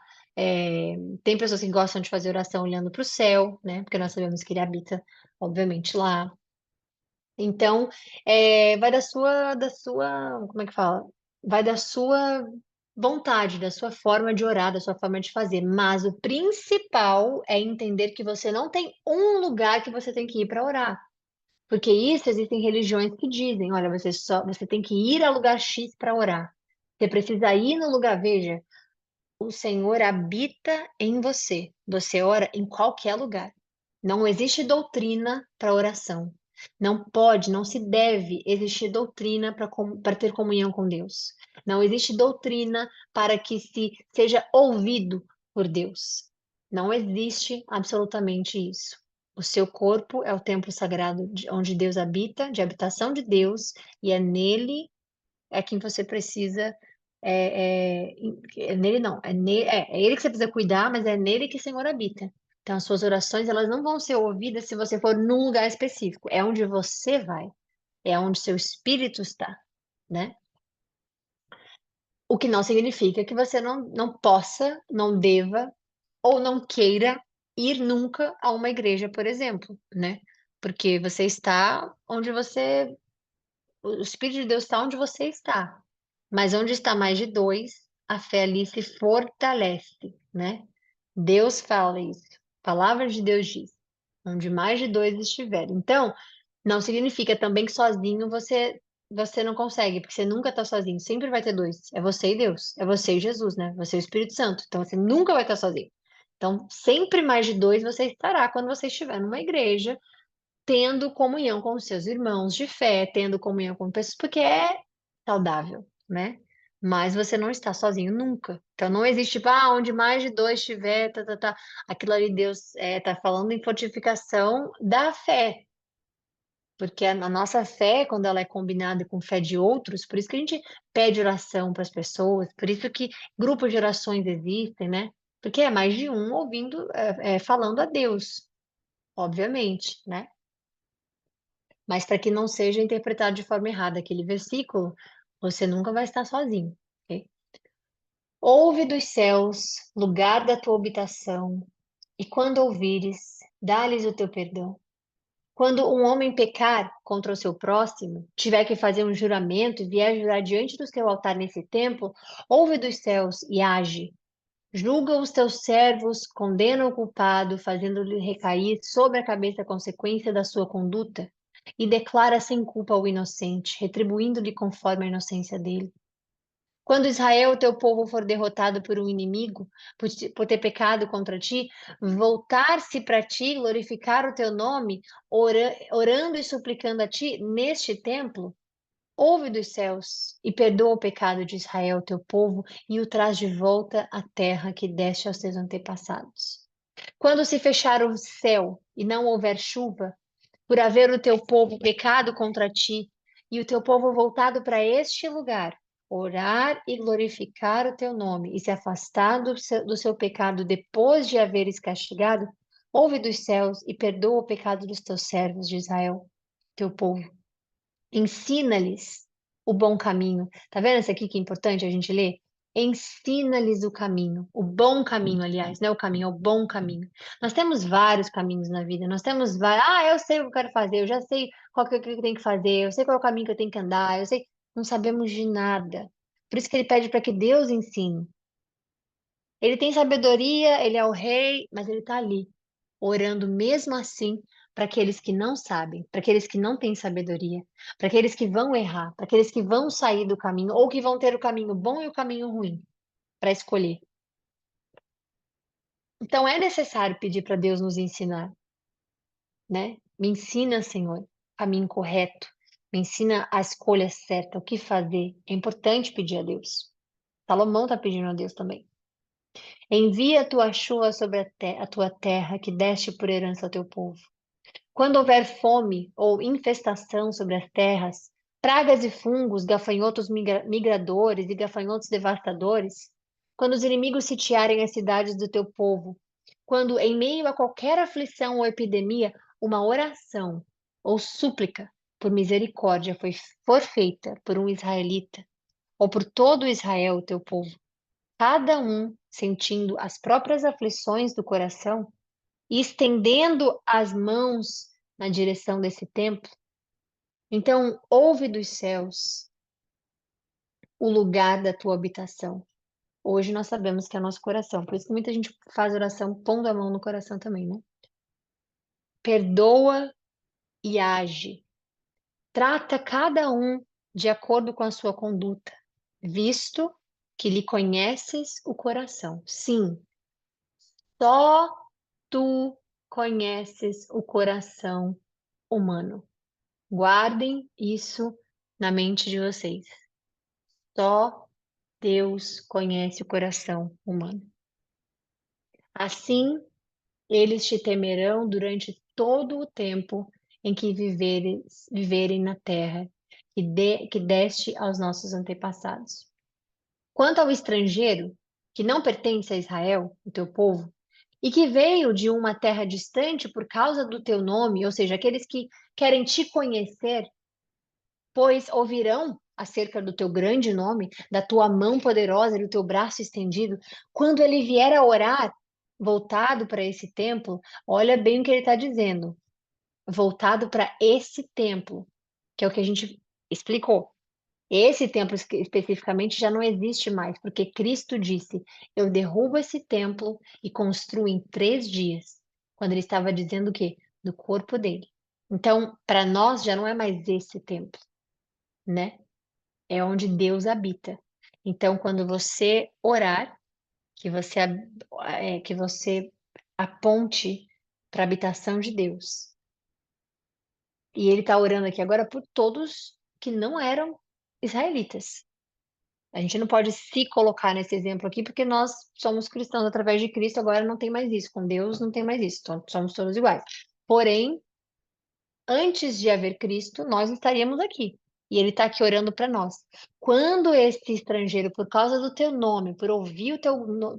Tem pessoas que gostam de fazer oração olhando para o céu, né? Porque nós sabemos que ele habita obviamente lá. Então, vai como é que fala? Vai da sua vontade, da sua forma de orar, da sua forma de fazer. Mas o principal é entender que você não tem um lugar que você tem que ir para orar. Porque isso existem religiões que dizem, olha, você tem que ir a lugar X para orar. Você precisa ir no lugar, veja, o Senhor habita em você. Você ora em qualquer lugar. Não existe doutrina para oração. Não pode, não se deve existir doutrina para ter comunhão com Deus. Não existe doutrina para que se seja ouvido por Deus. Não existe absolutamente isso. O seu corpo é o templo sagrado onde Deus habita, de habitação de Deus, e é nele quem você precisa nele não, é ele que você precisa cuidar, mas é nele que o Senhor habita. Então, as suas orações, elas não vão ser ouvidas se você for num lugar específico. É onde você vai, é onde seu espírito está, né? O que não significa que você não possa, não deva ou não queira ir nunca a uma igreja, por exemplo, né? Porque você está onde o Espírito de Deus está onde você está. Mas onde está mais de dois, a fé ali se fortalece, né? Deus fala isso. A palavra de Deus diz. Onde mais de dois estiver. Então, não significa também que sozinho você você não consegue, porque você nunca está sozinho. Sempre vai ter dois. É você e Deus. É você e Jesus, né? Você e o Espírito Santo. Então você nunca vai estar sozinho. Então, sempre mais de dois você estará quando você estiver numa igreja, tendo comunhão com os seus irmãos de fé, tendo comunhão com pessoas, porque é saudável, né? Mas você não está sozinho nunca. Então não existe, tipo, onde mais de dois estiver, aquilo ali Deus tá falando em fortificação da fé. Porque a nossa fé, quando ela é combinada com fé de outros, por isso que a gente pede oração para as pessoas, por isso que grupos de orações existem, né? Porque é mais de um ouvindo, falando a Deus, obviamente, né? Mas para que não seja interpretado de forma errada aquele versículo, você nunca vai estar sozinho, ok? Ouve dos céus, lugar da tua habitação, e quando ouvires, dá-lhes o teu perdão. Quando um homem pecar contra o seu próximo, tiver que fazer um juramento e vier jurar diante do seu altar nesse templo, ouve dos céus e age. Julga os teus servos, condena o culpado, fazendo-lhe recair sobre a cabeça a consequência da sua conduta, e declara sem culpa o inocente, retribuindo-lhe conforme a inocência dele. Quando Israel, teu povo, for derrotado por um inimigo, por ter pecado contra ti, voltar-se para ti, glorificar o teu nome, orando e suplicando a ti neste templo, ouve dos céus e perdoa o pecado de Israel, teu povo, e o traz de volta à terra que deste aos teus antepassados. Quando se fechar o céu e não houver chuva, por haver o teu povo pecado contra ti, e o teu povo voltado para este lugar, orar e glorificar o teu nome, e se afastar do seu pecado depois de haveres castigado, ouve dos céus e perdoa o pecado dos teus servos de Israel, teu povo. Ensina-lhes o bom caminho. Tá vendo esse aqui que é importante a gente ler? Ensina-lhes o caminho, o bom caminho, aliás, não é o caminho, é o bom caminho. Nós temos vários caminhos na vida, nós temos vários. Eu sei o que eu quero fazer, eu já sei qual que é o que eu tenho que fazer, eu sei qual é o caminho que eu tenho que andar, eu sei. Não sabemos de nada. Por isso que ele pede para que Deus ensine. Ele tem sabedoria, ele é o rei, mas ele está ali, orando mesmo assim para aqueles que não sabem, para aqueles que não têm sabedoria, para aqueles que vão errar, para aqueles que vão sair do caminho, ou que vão ter o caminho bom e o caminho ruim para escolher. Então é necessário pedir para Deus nos ensinar, né? Me ensina, Senhor, o caminho correto, me ensina a escolha certa, o que fazer. É importante pedir a Deus. Salomão está pedindo a Deus também. Envia a tua chuva sobre a tua terra que deste por herança ao teu povo. Quando houver fome ou infestação sobre as terras, pragas e fungos, gafanhotos migradores e gafanhotos devastadores, quando os inimigos sitiarem as cidades do teu povo, quando em meio a qualquer aflição ou epidemia, uma oração ou súplica por misericórdia for feita por um israelita, ou por todo Israel, teu povo, cada um sentindo as próprias aflições do coração, e estendendo as mãos na direção desse templo, então ouve dos céus o lugar da tua habitação. Hoje nós sabemos que é o nosso coração, por isso que muita gente faz oração pondo a mão no coração também, né? Perdoa e age. Trata cada um de acordo com a sua conduta, visto que lhe conheces o coração. Sim, só tu conheces o coração humano. Guardem isso na mente de vocês. Só Deus conhece o coração humano. Assim, eles te temerão durante todo o tempo em que viverem na terra que deste aos nossos antepassados. Quanto ao estrangeiro, que não pertence a Israel, o teu povo, e que veio de uma terra distante por causa do teu nome, ou seja, aqueles que querem te conhecer, pois ouvirão acerca do teu grande nome, da tua mão poderosa e do teu braço estendido, quando ele vier a orar, voltado para esse templo, olha bem o que ele está dizendo, voltado para esse templo, que é o que a gente explicou. Esse templo especificamente já não existe mais, porque Cristo disse: Eu derrubo esse templo e construo em 3 dias. Quando ele estava dizendo o quê? Do corpo dele. Então, para nós já não é mais esse templo. né? É onde Deus habita. Então, quando você orar, que você aponte para a habitação de Deus. E ele está orando aqui agora por todos que não eram israelitas. A gente não pode se colocar nesse exemplo aqui, porque nós somos cristãos através de Cristo, agora não tem mais isso. Com Deus não tem mais isso, então somos todos iguais. Porém, antes de haver Cristo, nós estaríamos aqui. E ele está aqui orando para nós. Quando este estrangeiro, por causa do teu nome, por ouvir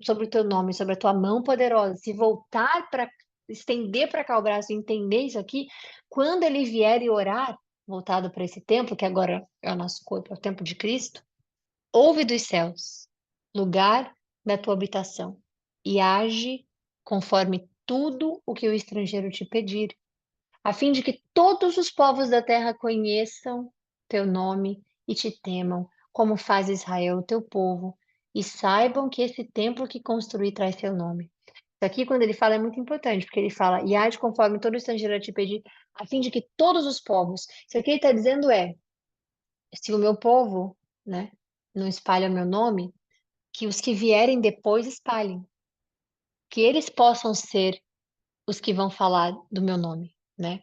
sobre o teu nome, sobre a tua mão poderosa, se voltar para estender para cá o braço e entender isso aqui, quando ele vier e orar, voltado para esse templo, que agora é o nosso corpo, é o templo de Cristo, ouve dos céus, lugar da tua habitação, e age conforme tudo o que o estrangeiro te pedir, a fim de que todos os povos da terra conheçam teu nome e te temam, como faz Israel, teu povo, e saibam que esse templo que construí traz teu nome. Isso aqui, quando ele fala, é muito importante, porque ele fala, e age conforme todo estrangeiro a te pedir, a fim de que todos os povos. Isso aqui ele está dizendo se o meu povo, né, não espalha meu nome, que os que vierem depois espalhem, que eles possam ser os que vão falar do meu nome, né?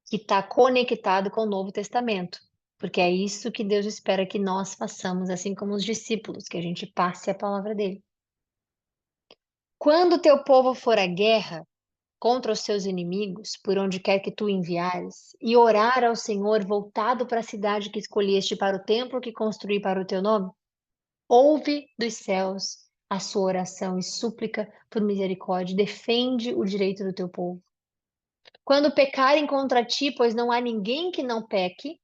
Que está conectado com o Novo Testamento, porque é isso que Deus espera que nós façamos, assim como os discípulos, que a gente passe a palavra dele. Quando o teu povo for à guerra contra os seus inimigos, por onde quer que tu enviares, e orar ao Senhor voltado para a cidade que escolheste para o templo que construí para o teu nome, ouve dos céus a sua oração e súplica por misericórdia, defende o direito do teu povo. Quando pecarem contra ti, pois não há ninguém que não peque,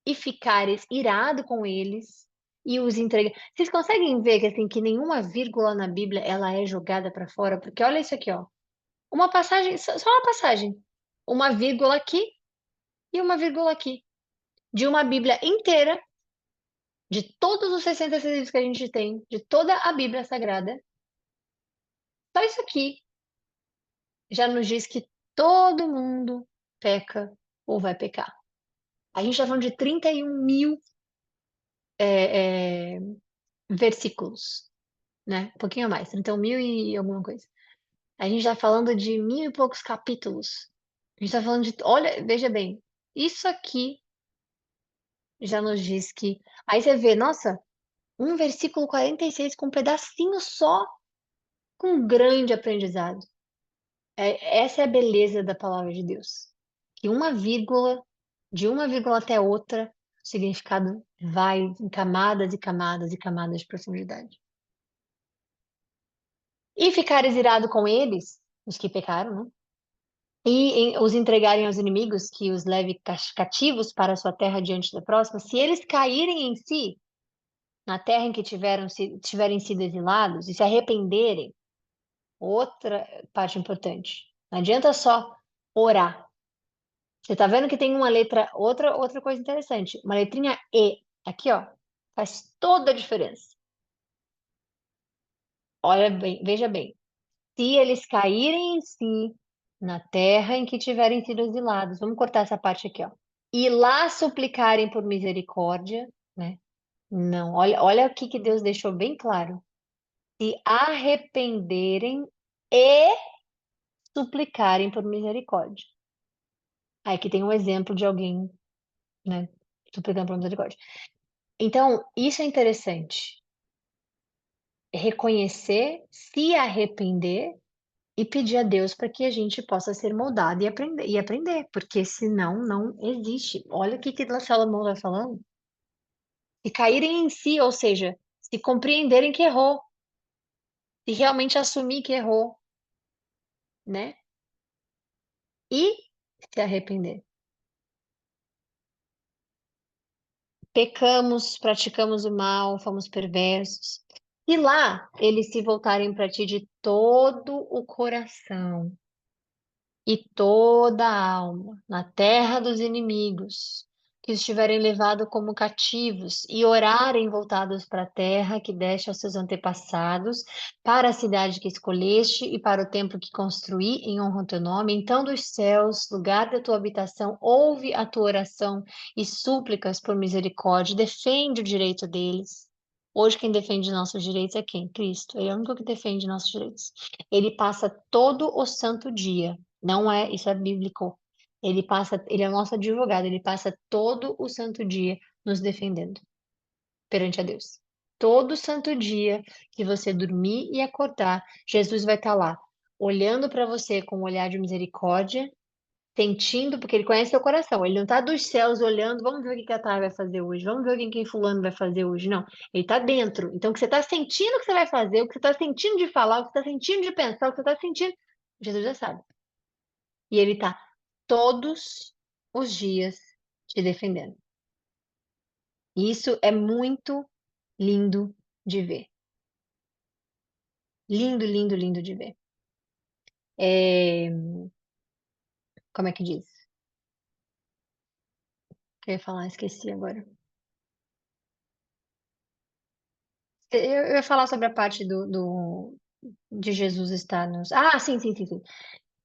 e ficares irado com eles e os entregar. Vocês conseguem ver que assim que nenhuma vírgula na Bíblia ela é jogada para fora? Porque olha isso aqui, ó. Uma passagem, só uma passagem. Uma vírgula aqui e uma vírgula aqui. De uma Bíblia inteira, de todos os 66 livros que a gente tem, de toda a Bíblia Sagrada, só isso aqui já nos diz que todo mundo peca ou vai pecar. A gente está falando de 31 mil é, é, versículos, né? Um pouquinho a mais, 31 mil e alguma coisa. A gente está falando de mil e poucos capítulos. A gente está falando de. Olha, veja bem, isso aqui já nos diz que. Aí você vê, nossa, um versículo 46 com um pedacinho só, com um grande aprendizado. Essa é a beleza da palavra de Deus. Que uma vírgula, de uma vírgula até outra, o significado vai em camadas e camadas e camadas de profundidade. E ficares irado com eles, os que pecaram, né? E os entregarem aos inimigos, que os leve cativos para a sua terra diante da próxima, se eles caírem em si, na terra em que tiverem sido exilados, e se arrependerem, outra parte importante, não adianta só orar. Você está vendo que tem uma letra, outra coisa interessante, uma letrinha E, aqui, ó, faz toda a diferença. Olha bem, veja bem. Se eles caírem em si, na terra em que tiverem sido exilados, vamos cortar essa parte aqui, ó. E lá suplicarem por misericórdia, né? Não, olha o que Deus deixou bem claro. Se arrependerem e suplicarem por misericórdia. Aí aqui tem um exemplo de alguém, né, suplicando por misericórdia. Então, isso é interessante. Reconhecer, se arrepender e pedir a Deus para que a gente possa ser moldado e aprender, porque senão não existe. Olha o que Salomão vai falando. Se caírem em si, ou seja, se compreenderem que errou, se realmente assumir que errou, né? E se arrepender. Pecamos, praticamos o mal, fomos perversos. E lá eles se voltarem para ti de todo o coração e toda a alma, na terra dos inimigos, que os tiverem levado como cativos, e orarem voltados para a terra que deste aos seus antepassados, para a cidade que escolheste e para o templo que construí em honra ao teu nome, então dos céus, lugar da tua habitação, ouve a tua oração e súplicas por misericórdia, defende o direito deles. Hoje quem defende nossos direitos é quem? Cristo. Ele é o único que defende nossos direitos. Ele passa todo o santo dia. Não é, isso é bíblico. Ele é o nosso advogado, ele passa todo o santo dia nos defendendo perante a Deus. Todo santo dia que você dormir e acordar, Jesus vai estar lá, olhando para você com um olhar de misericórdia, sentindo, porque ele conhece seu coração. Ele não está dos céus olhando, vamos ver o que a Thay vai fazer hoje, vamos ver o que fulano vai fazer hoje. Não, ele está dentro. Então, o que você está sentindo que você vai fazer, o que você está sentindo de falar, o que você está sentindo de pensar, o que você está sentindo, Jesus já sabe. E ele está todos os dias te defendendo. E isso é muito lindo de ver. Lindo, lindo, lindo de ver. É, como é que diz? O que eu ia falar, esqueci agora. Eu ia falar sobre a parte de Jesus estar nos. Ah, sim, sim, sim, sim.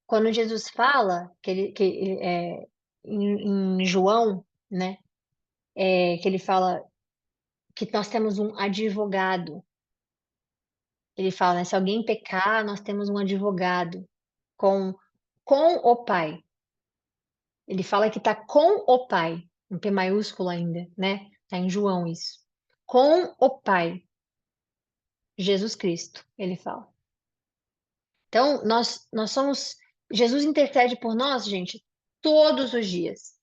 Quando Jesus fala em João, né? Que ele fala que nós temos um advogado. Ele fala, né? Se alguém pecar, nós temos um advogado com, com o Pai. Ele fala que está com o Pai, um P maiúsculo ainda, né? Está em João isso. Com o Pai, Jesus Cristo, ele fala. Então, nós somos. Jesus intercede por nós, gente, todos os dias.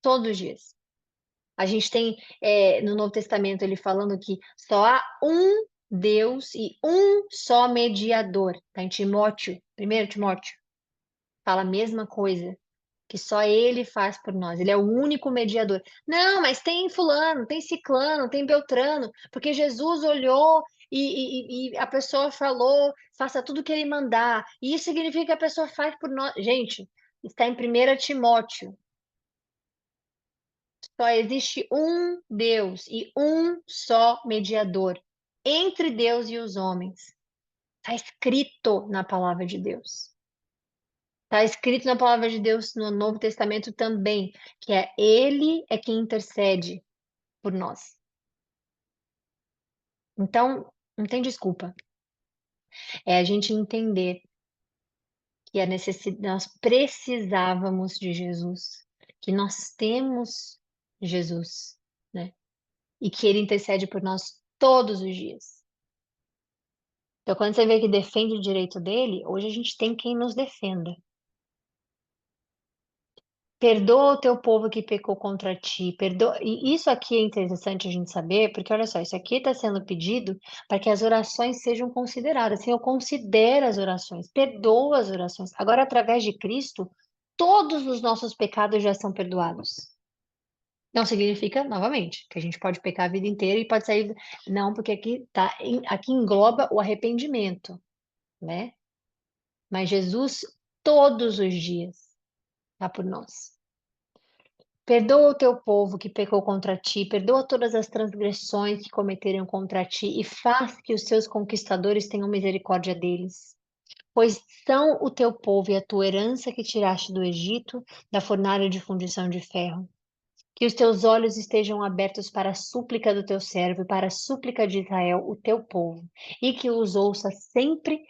Todos os dias. A gente tem no Novo Testamento ele falando que só há um Deus e um só mediador. Está em Timóteo, 1 Timóteo, fala a mesma coisa, que só ele faz por nós. Ele é o único mediador. Não, mas tem fulano, tem ciclano, tem beltrano, porque Jesus olhou e a pessoa falou, faça tudo o que ele mandar. E isso significa que a pessoa faz por nós. Gente, está em 1 Timóteo. Só existe um Deus e um só mediador entre Deus e os homens. Está escrito na palavra de Deus. Está escrito na palavra de Deus no Novo Testamento também, que Ele é quem intercede por nós. Então, não tem desculpa. É a gente entender que nós precisávamos de Jesus, que nós temos Jesus, né? E que Ele intercede por nós todos os dias. Então, quando você vê que defende o direito dele, hoje a gente tem quem nos defenda. Perdoa o teu povo que pecou contra ti. Perdoa. E isso aqui é interessante a gente saber, porque olha só, isso aqui está sendo pedido para que as orações sejam consideradas. Senhor, considera as orações, perdoa as orações. Agora, através de Cristo, todos os nossos pecados já são perdoados. Não significa, novamente, que a gente pode pecar a vida inteira e pode sair. Não, porque aqui engloba o arrependimento, né? Mas Jesus, todos os dias, está por nós. Perdoa o teu povo que pecou contra ti, perdoa todas as transgressões que cometeram contra ti e faz que os seus conquistadores tenham misericórdia deles. Pois são o teu povo e a tua herança que tiraste do Egito, da fornalha de fundição de ferro. Que os teus olhos estejam abertos para a súplica do teu servo e para a súplica de Israel, o teu povo, e que os ouça sempre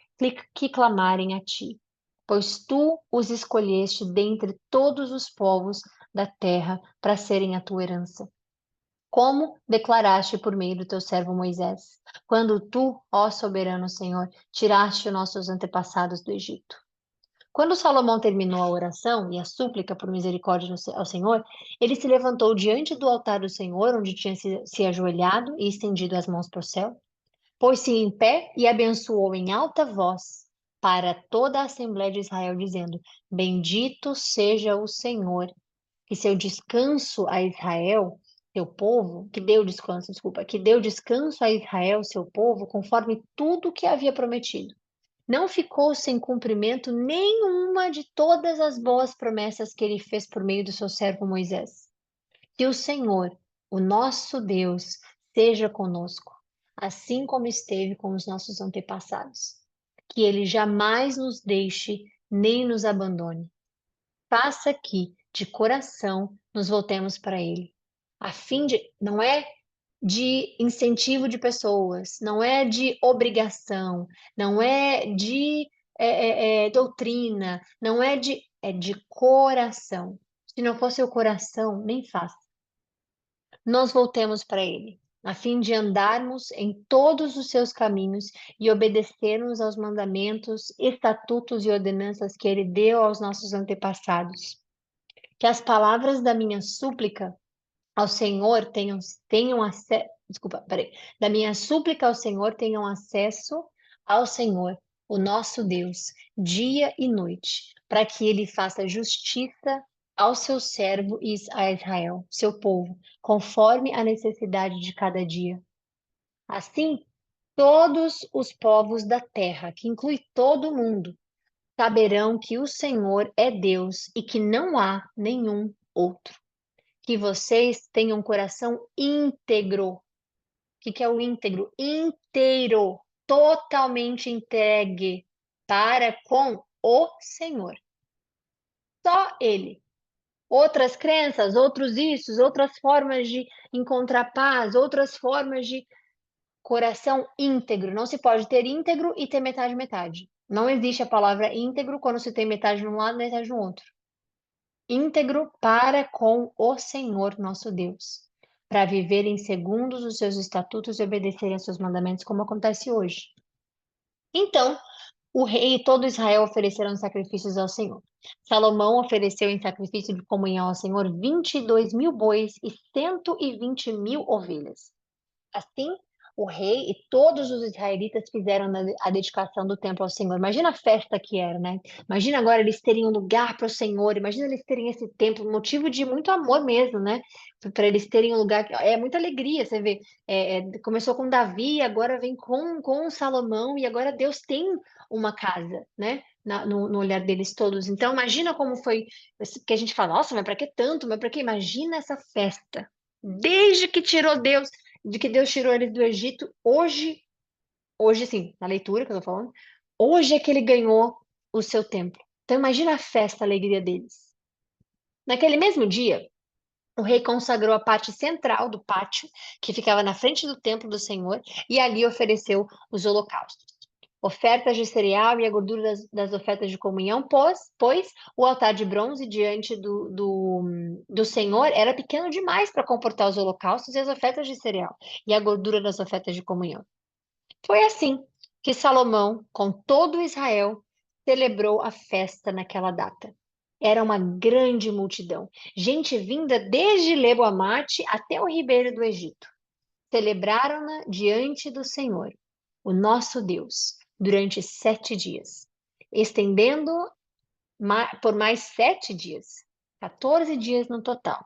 que clamarem a ti. Pois tu os escolheste dentre todos os povos da terra para serem a tua herança. Como declaraste por meio do teu servo Moisés, quando tu, ó soberano Senhor, tiraste os nossos antepassados do Egito. Quando Salomão terminou a oração e a súplica por misericórdia ao Senhor, ele se levantou diante do altar do Senhor, onde tinha se ajoelhado e estendido as mãos para o céu, pôs-se em pé e abençoou em alta voz para toda a Assembleia de Israel, dizendo: Bendito seja o Senhor, que seu descanso a Israel, seu povo, que deu descanso, desculpa, que deu descanso a Israel, seu povo, conforme tudo que havia prometido. Não ficou sem cumprimento nenhuma de todas as boas promessas que ele fez por meio do seu servo Moisés. Que o Senhor, o nosso Deus, seja conosco, assim como esteve com os nossos antepassados. Que Ele jamais nos deixe nem nos abandone. Faça que, de coração, nos voltemos para Ele, a fim de, não é de incentivo de pessoas, não é de obrigação, não é de doutrina, não é de coração. Se não fosse o coração, nem faça. Nós voltemos para Ele, a fim de andarmos em todos os seus caminhos e obedecermos aos mandamentos, estatutos e ordenanças que Ele deu aos nossos antepassados. Que as palavras da minha súplica ao Senhor tenham acesso, desculpa, peraí, da minha súplica ao Senhor tenham acesso ao Senhor, o nosso Deus, dia e noite, para que ele faça justiça ao seu servo a Israel, seu povo, conforme a necessidade de cada dia. Assim, todos os povos da terra, que inclui todo mundo, saberão que o Senhor é Deus e que não há nenhum outro. Que vocês tenham um coração íntegro. O que é o íntegro? Inteiro, totalmente entregue para com o Senhor. Só Ele. Outras crenças, outros issos, outras formas de encontrar paz, outras formas de coração íntegro. Não se pode ter íntegro e ter metade metade. Não existe a palavra íntegro quando se tem metade num lado e metade no outro. Íntegro para com o Senhor nosso Deus, para viverem segundo os seus estatutos e obedecerem aos seus mandamentos, como acontece hoje. Então, o rei e todo Israel ofereceram sacrifícios ao Senhor. Salomão ofereceu em sacrifício de comunhão ao Senhor 22.000 bois e 120.000 ovelhas. Assim, o rei e todos os israelitas fizeram a dedicação do templo ao Senhor. Imagina a festa que era, né? Imagina agora eles terem um lugar para o Senhor, imagina eles terem esse templo, motivo de muito amor mesmo, né? Para eles terem um lugar, é muita alegria, você vê. Começou com Davi, agora vem com Salomão, e agora Deus tem uma casa, né? No olhar deles todos. Então, imagina como foi, que a gente fala, nossa, mas para que tanto? Mas para que? Imagina essa festa. Desde que tirou Deus de que Deus tirou eles do Egito, hoje sim, na leitura que eu tô falando, hoje é que ele ganhou o seu templo. Então imagina a festa, a alegria deles. Naquele mesmo dia, o rei consagrou a parte central do pátio, que ficava na frente do templo do Senhor, e ali ofereceu os holocaustos. Ofertas de cereal e a gordura das ofertas de comunhão, pois o altar de bronze diante do Senhor era pequeno demais para comportar os holocaustos e as ofertas de cereal e a gordura das ofertas de comunhão. Foi assim que Salomão, com todo Israel, celebrou a festa naquela data. Era uma grande multidão, gente vinda desde Lebo-Amate até o ribeiro do Egito. Celebraram-na diante do Senhor, o nosso Deus, durante 7 dias, estendendo por mais 7 dias, 14 dias no total.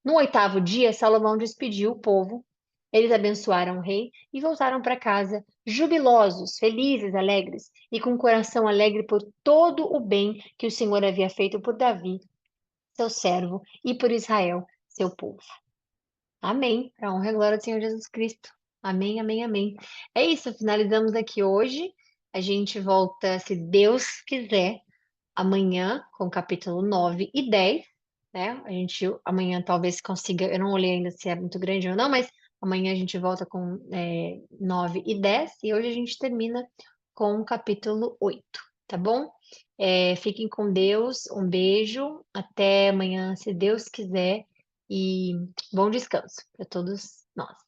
No 8º dia, Salomão despediu o povo, eles abençoaram o rei e voltaram para casa, jubilosos, felizes, alegres, e com o coração alegre por todo o bem que o Senhor havia feito por Davi, seu servo, e por Israel, seu povo. Amém. Para a honra e glória do Senhor Jesus Cristo. Amém, amém, amém. É isso, finalizamos aqui hoje. A gente volta, se Deus quiser, amanhã com o capítulo 9 e 10, né? A gente amanhã talvez consiga, eu não olhei ainda se é muito grande ou não, mas amanhã a gente volta com 9 e 10 e hoje a gente termina com o capítulo 8, tá bom? Fiquem com Deus, um beijo, até amanhã, se Deus quiser, e bom descanso para todos nós.